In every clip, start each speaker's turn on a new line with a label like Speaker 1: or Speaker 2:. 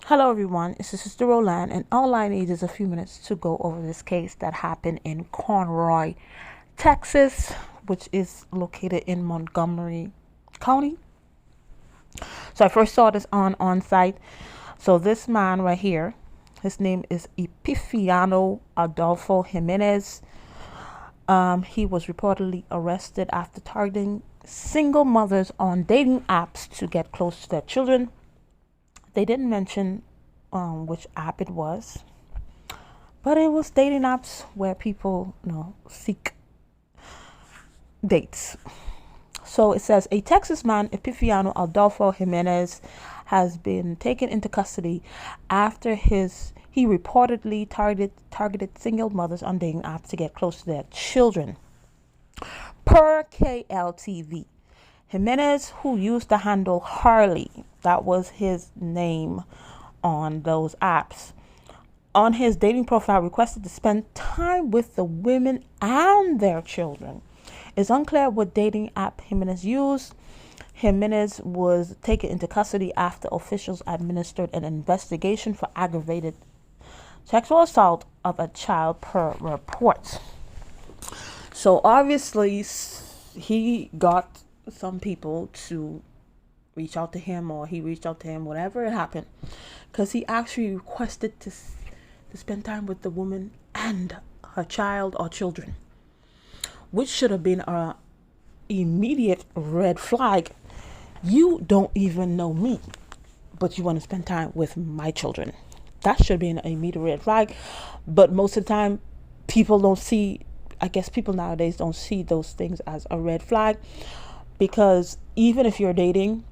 Speaker 1: Hello everyone, it's your sister Roland, and all I need is a few minutes to go over this case that happened in Conroe, Texas, which is located in Montgomery County. So I first saw this on site. So this man right here, his name is Epifiano Aldofo Jimenez. He was reportedly arrested after targeting single mothers on dating apps to get close to their children. They didn't mention which app it was, but it was dating apps where people, seek dates. So it says a Texas man, Epifiano Aldofo Jimenez, has been taken into custody after he reportedly targeted single mothers on dating apps to get close to their children. Per KLTV, Jimenez, who used the handle Harley, that was his name on those apps, on his dating profile requested to spend time with the women and their children. It's unclear what dating app Jimenez used. Jimenez was taken into custody after officials administered an investigation for aggravated sexual assault of a child per reports. So obviously he got some people to reach out to him, or he reached out to him, whatever it happened, because he actually requested to spend time with the woman and her child or children, which should have been a immediate red flag. You don't even know me, but you want to spend time with my children. That should be an immediate red flag. But most of the time people don't see, I guess people nowadays don't see those things as a red flag, because even if you're dating,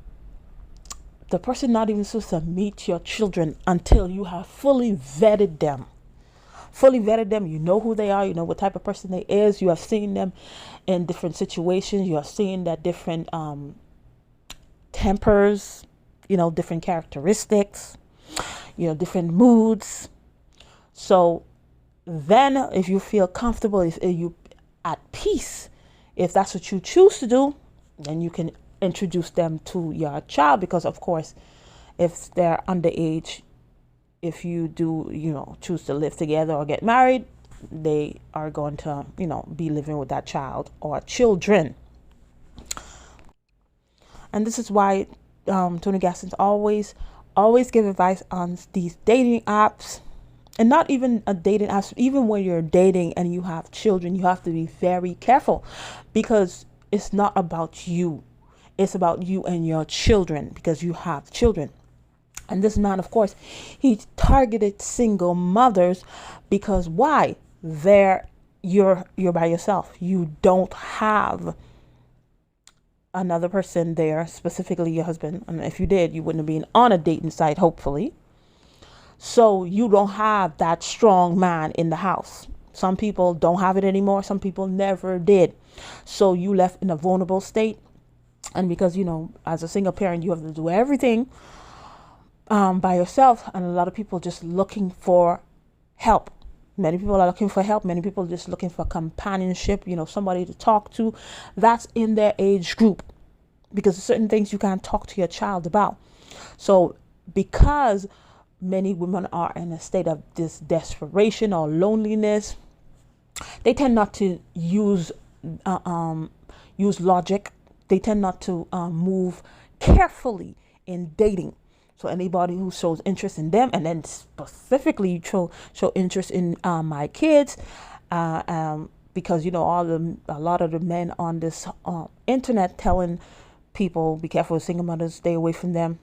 Speaker 1: the person not even supposed to meet your children until you have fully vetted them. You know who they are. You know what type of person they is. You have seen them in different situations. You have seen that different tempers, different characteristics, different moods. So then if you feel comfortable, if you at peace, if that's what you choose to do, then you can introduce them to your child, because of course if they're underage, if you do choose to live together or get married, they are going to be living with that child or children. And this is why Tony Gasson's always give advice on these dating apps, and not even a dating apps, even when you're dating and you have children, you have to be very careful, because it's not about you. It's about you and your children, because you have children. And this man, of course, he targeted single mothers because why? You're by yourself. You don't have another person there, specifically your husband. And if you did, you wouldn't have been on a dating site, hopefully. So you don't have that strong man in the house. Some people don't have it anymore. Some people never did. So you left in a vulnerable state. And because, as a single parent, you have to do everything by yourself. And a lot of people just looking for help. Many people are looking for help. Many people are just looking for companionship, somebody to talk to that's in their age group, because there's certain things you can't talk to your child about. So because many women are in a state of this desperation or loneliness, they tend not to use logic. They tend not to move carefully in dating. So anybody who shows interest in them, and then specifically show interest in my kids, because a lot of the men on this internet telling people be careful with single mothers, stay away from them.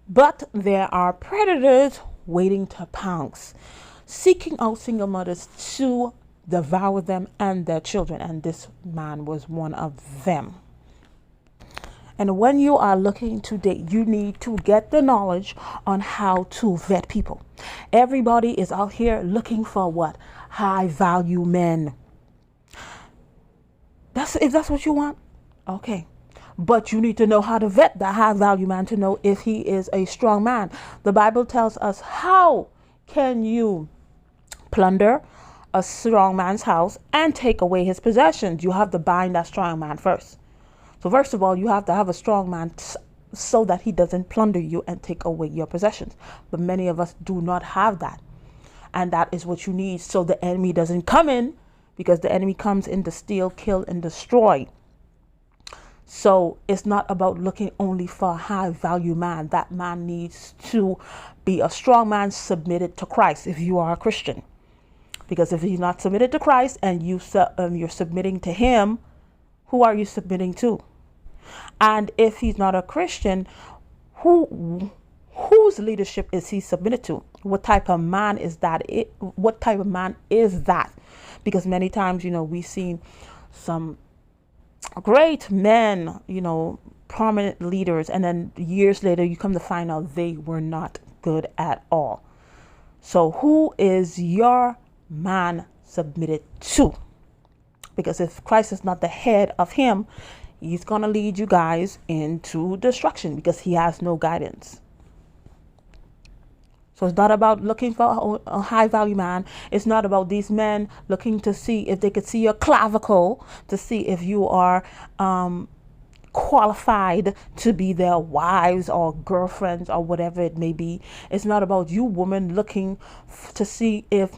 Speaker 1: But there are predators waiting to pounce, seeking out single mothers to devour them and their children, and this man was one of them. And when you are looking to date, you need to get the knowledge on how to vet people. Everybody is out here looking for what? High value men. If that's what you want, okay. But you need to know how to vet that high value man to know if he is a strong man. The Bible tells us, how can you plunder a strong man's house and take away his possessions? You have to bind that strong man first. So first of all, you have to have a strong man so that he doesn't plunder you and take away your possessions. But many of us do not have that. And that is what you need, so the enemy doesn't come in, because the enemy comes in to steal, kill, and destroy. So it's not about looking only for a high value man. That man needs to be a strong man submitted to Christ if you are a Christian. Because if he's not submitted to Christ and you're submitting to him, who are you submitting to? And if he's not a Christian, whose leadership is he submitted to? What type of man is that? What type of man is that? Because many times, we've seen some great men, prominent leaders, and then years later you come to find out they were not good at all. So who is your man submitted to? Because if Christ is not the head of him, he's going to lead you guys into destruction, because he has no guidance. So it's not about looking for a high value man. It's not about these men looking to see if they could see your clavicle, to see if you are qualified to be their wives or girlfriends or whatever it may be. It's not about you women looking to see if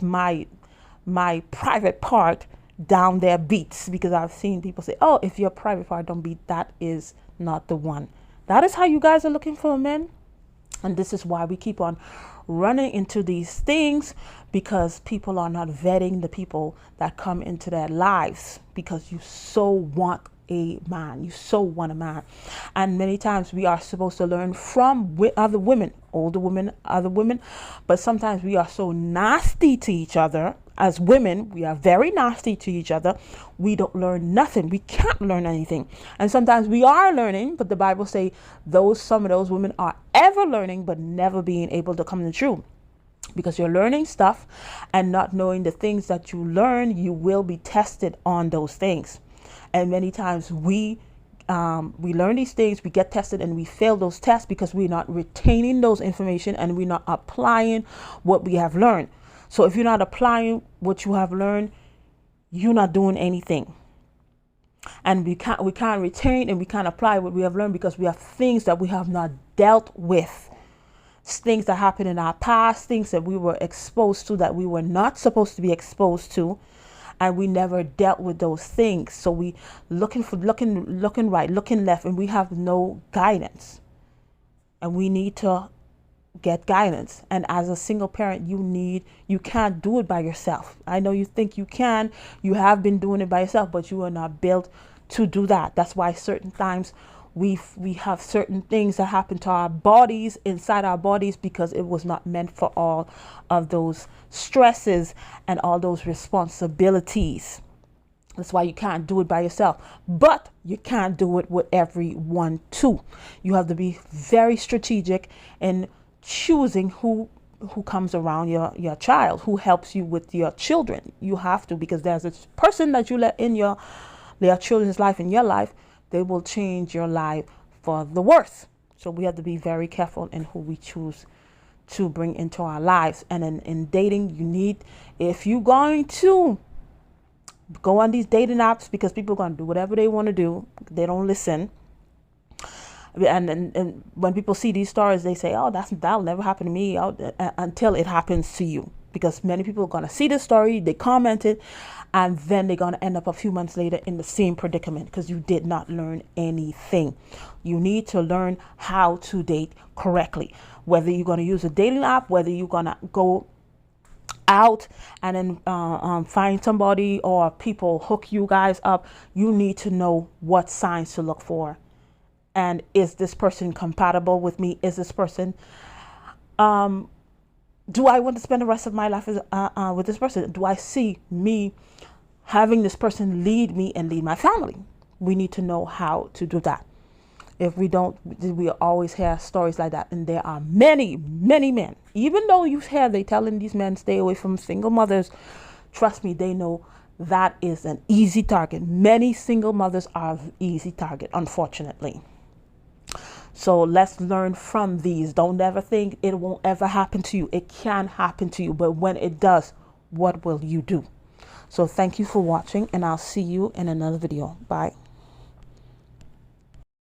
Speaker 1: my private part down there beats, because I've seen people say, oh, if your private part don't beat, that is not the one. That is how you guys are looking for men. And this is why we keep on running into these things, because people are not vetting the people that come into their lives, because you so want a man. You so want a man. And many times we are supposed to learn from other women, older women, other women. But sometimes we are so nasty to each other. As women, we are very nasty to each other. We don't learn nothing. We can't learn anything. And sometimes we are learning, but the Bible say some of those women are ever learning, but never being able to come to truth. Because you're learning stuff and not knowing the things that you learn, you will be tested on those things. And many times we learn these things, we get tested, and we fail those tests because we're not retaining those information and we're not applying what we have learned. So if you're not applying what you have learned, you're not doing anything. And we can't retain and we can't apply what we have learned, because we have things that we have not dealt with. Things that happened in our past, things that we were exposed to that we were not supposed to be exposed to. And we never dealt with those things. So we looking right, looking left, and we have no guidance. And we need to get guidance. And as a single parent, you can't do it by yourself. I know you think you can. You have been doing it by yourself, but you are not built to do that. That's why certain times we have certain things that happen to our bodies, inside our bodies, because it was not meant for all of those stresses and all those responsibilities. That's why you can't do it by yourself, but you can't do it with everyone too. You have to be very strategic in choosing who comes around your child, who helps you with your children. You have to, because there's a person that you let in your children's life, in your life, they will change your life for the worse. So we have to be very careful in who we choose to bring into our lives. And in dating, if you're going to go on these dating apps, because people are going to do whatever they want to do, they don't listen. And when people see these stories, they say, oh, that'll never happen to me, until it happens to you. Because many people are going to see this story, they comment it, and then they're going to end up a few months later in the same predicament, because you did not learn anything. You need to learn how to date correctly. Whether you're going to use a dating app, whether you're going to go out and then find somebody, or people hook you guys up, you need to know what signs to look for. And is this person compatible with me? Is this person... do I want to spend the rest of my life with this person? Do I see me having this person lead me and lead my family? We need to know how to do that. If we don't, we always hear stories like that. And there are many, many men, even though you hear they telling these men stay away from single mothers, trust me, they know that is an easy target. Many single mothers are an easy target, unfortunately. So let's learn from these. Don't ever think it won't ever happen to you. It can happen to you. But when it does, what will you do? So thank you for watching, and I'll see you in another video. Bye.